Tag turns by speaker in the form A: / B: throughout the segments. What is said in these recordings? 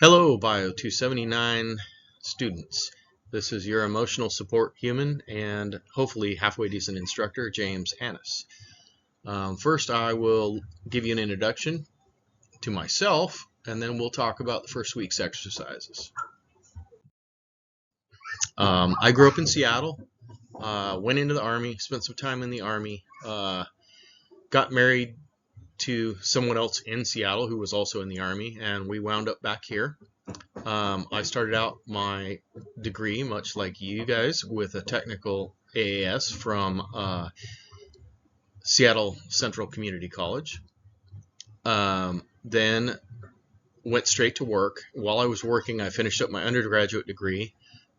A: Hello, Bio 279 students. This is your emotional support human and hopefully halfway decent instructor, James Annis. First, I will give you an introduction to myself, and then we'll talk about the first week's exercises. I grew up in Seattle, went into the Army, spent some time in the Army, got married to someone else in Seattle who was also in the Army, and we wound up back here. I started out my degree, much like you guys, with a technical AAS from Seattle Central Community College. Then went straight to work. While I was working, I finished up my undergraduate degree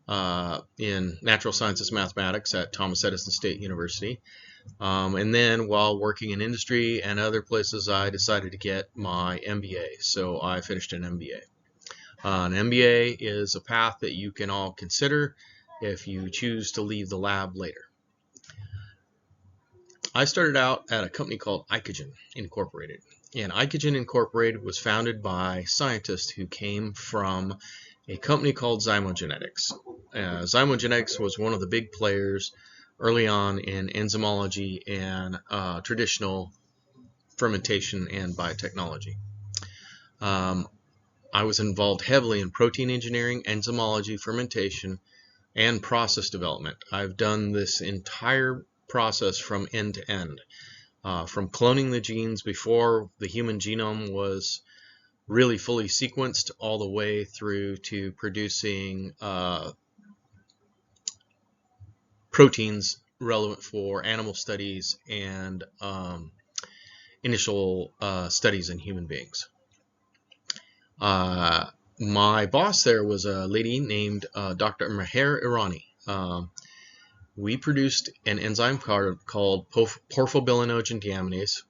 A: in natural sciences mathematics at Thomas Edison State University. And then while working in industry and other places, I decided to get my MBA. So I finished an MBA. An MBA is a path that you can all consider if you choose to leave the lab later. I started out at a company called Icagen Incorporated. And Icagen Incorporated was founded by scientists who came from a company called Zymogenetics. Zymogenetics was one of the big players early on in enzymology and traditional fermentation and biotechnology. I was involved heavily in protein engineering, enzymology, fermentation, and process development. I've done this entire process from end to end, from cloning the genes before the human genome was really fully sequenced all the way through to producing proteins relevant for animal studies and initial studies in human beings. My boss there was a lady named Dr. Meher Irani. We produced an enzyme called porphobilinogen deaminase.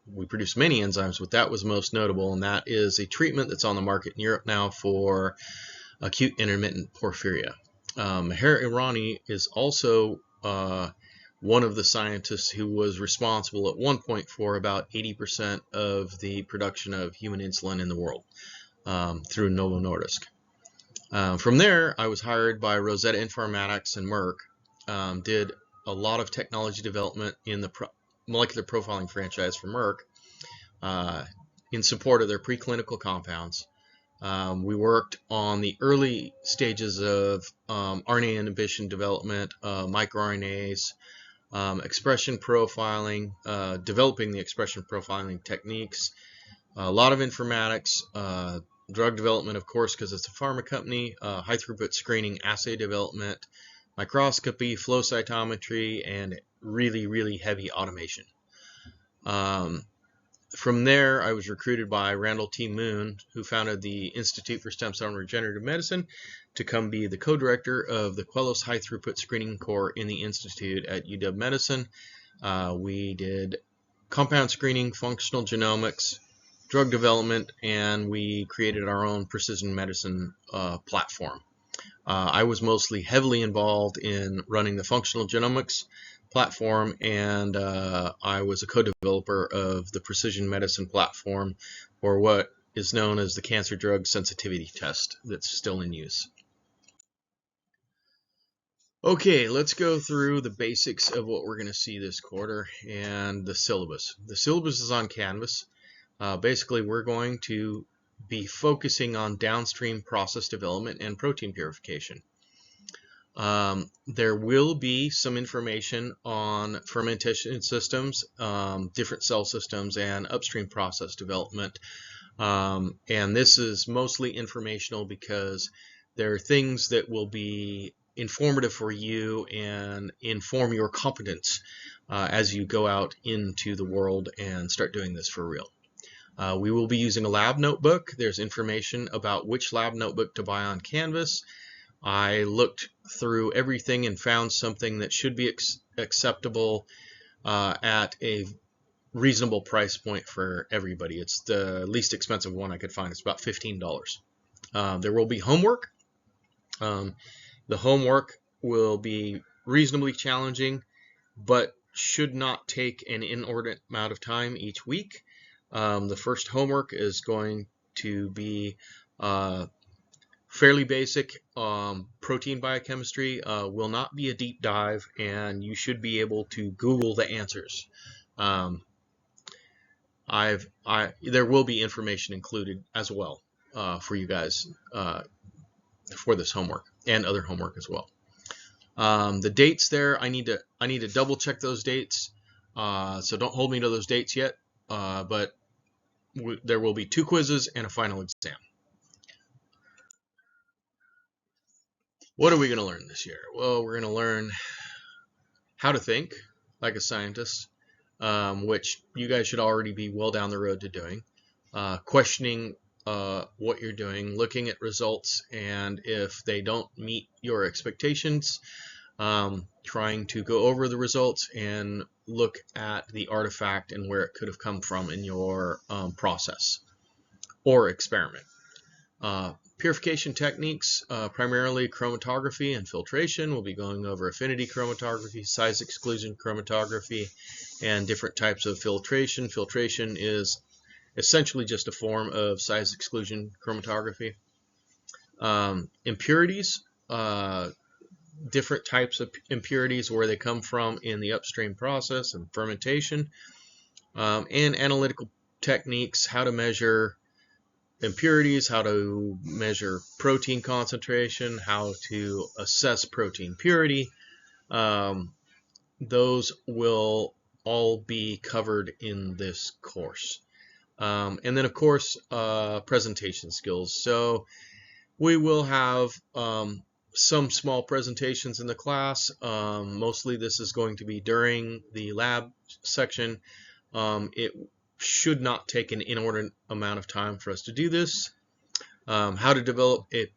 A: We produced many enzymes, but that was most notable, and that is a treatment that's on the market in Europe now for acute intermittent porphyria. Meher Irani is also one of the scientists who was responsible at one point for about 80% of the production of human insulin in the world through Novo Nordisk. From there, I was hired by Rosetta Informatics and Merck, did a lot of technology development in the molecular profiling franchise for Merck in support of their preclinical compounds. We worked on the early stages of RNA inhibition development, microRNAs, expression profiling, developing the expression profiling techniques, a lot of informatics, drug development, of course, because it's a pharma company, high throughput screening, assay development, microscopy, flow cytometry, and really, really heavy automation. From there, I was recruited by Randall T. Moon, who founded the Institute for Stem Cell and Regenerative Medicine, to come be the co-director of the Quellos High Throughput Screening Core in the Institute at UW Medicine. We did compound screening, functional genomics, drug development, and we created our own precision medicine platform. I was mostly heavily involved in running the functional genomics platform, and I was a co-developer of the precision medicine platform, or what is known as the cancer drug sensitivity test that's still in use. Okay, let's go through the basics of what we're going to see this quarter and the syllabus. The syllabus is on Canvas. Basically, we're going to be focusing on downstream process development and protein purification. There will be some information on fermentation systems, different cell systems, and upstream process development. And this is mostly informational because there are things that will be informative for you and inform your competence as you go out into the world and start doing this for real. We will be using a lab notebook. There's information about which lab notebook to buy on Canvas. I looked through everything and found something that should be acceptable at a reasonable price point for everybody. It's the least expensive one I could find. It's about $15. There will be homework. The homework will be reasonably challenging, but should not take an inordinate amount of time each week. The first homework is going to be Fairly basic. Protein biochemistry will not be a deep dive, and you should be able to Google the answers. There will be information included as well for you guys for this homework and other homework as well. The dates there, I need to double check those dates, so don't hold me to those dates yet. But there will be 2 quizzes and a final exam. What are we going to learn this year? Well, we're going to learn how to think like a scientist, which you guys should already be well down the road to doing. Questioning what you're doing, looking at results, and if they don't meet your expectations, trying to go over the results and look at the artifact and where it could have come from in your process or experiment. Purification techniques, primarily chromatography and filtration. We'll be going over affinity chromatography, size exclusion chromatography, and different types of filtration. Filtration is essentially just a form of size exclusion chromatography. Impurities, different types of impurities, where they come from in the upstream process and fermentation, and analytical techniques, how to measure impurities, how to measure protein concentration, how to assess protein purity. Those will all be covered in this course. And then, of course, presentation skills. So we will have some small presentations in the class. Mostly this is going to be during the lab section. It should not take an inordinate amount of time for us to do this. How to develop a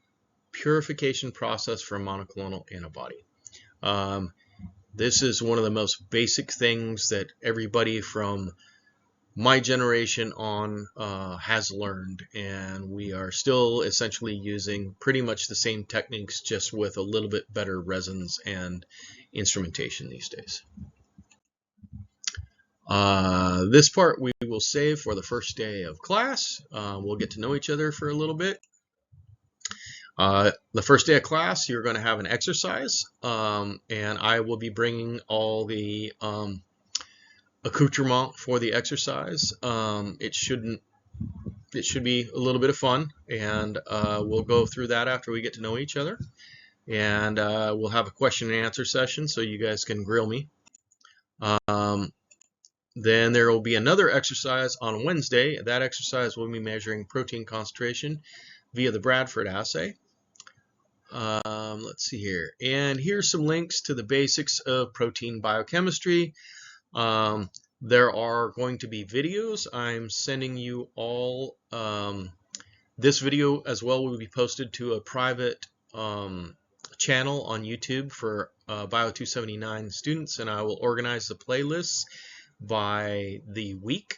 A: purification process for a monoclonal antibody. This is one of the most basic things that everybody from my generation on has learned, and we are still essentially using pretty much the same techniques, just with a little bit better resins and instrumentation these days. This part we will save for the first day of class. We'll get to know each other for a little bit. The first day of class, you're going to have an exercise, and I will be bringing all the accoutrement for the exercise. It should be a little bit of fun, and we'll go through that after we get to know each other. And we'll have a question and answer session so you guys can grill me. Then there will be another exercise on Wednesday. That exercise will be measuring protein concentration via the Bradford assay. Let's see here. And here's some links to the basics of protein biochemistry. There are going to be videos. I'm sending you all this video as well will be posted to a private channel on YouTube for Bio 279 students, and I will organize the playlists by the week,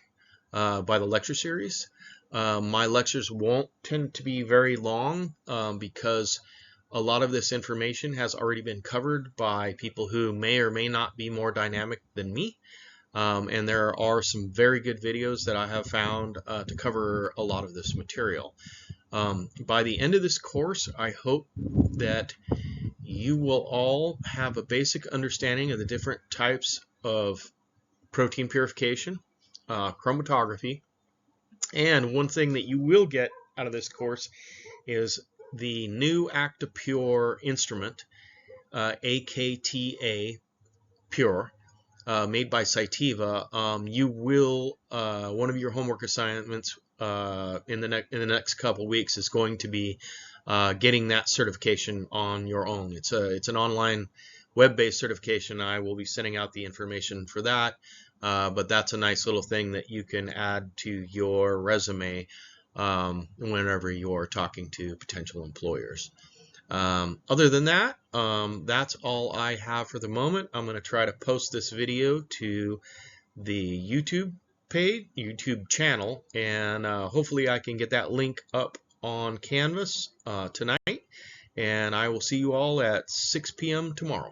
A: by the lecture series. My lectures won't tend to be very long because a lot of this information has already been covered by people who may or may not be more dynamic than me. And there are some very good videos that I have found to cover a lot of this material. By the end of this course, I hope that you will all have a basic understanding of the different types of protein purification, chromatography, and one thing that you will get out of this course is the new ActiPure instrument, AKTA Pure, made by Cytiva. You will one of your homework assignments in the next couple weeks is going to be getting that certification on your own. It's an online web-based certification. I will be sending out the information for that, but that's a nice little thing that you can add to your resume whenever you're talking to potential employers. Other than that, that's all I have for the moment. I'm going to try to post this video to the YouTube channel, and hopefully I can get that link up on Canvas tonight, and I will see you all at 6 p.m. tomorrow.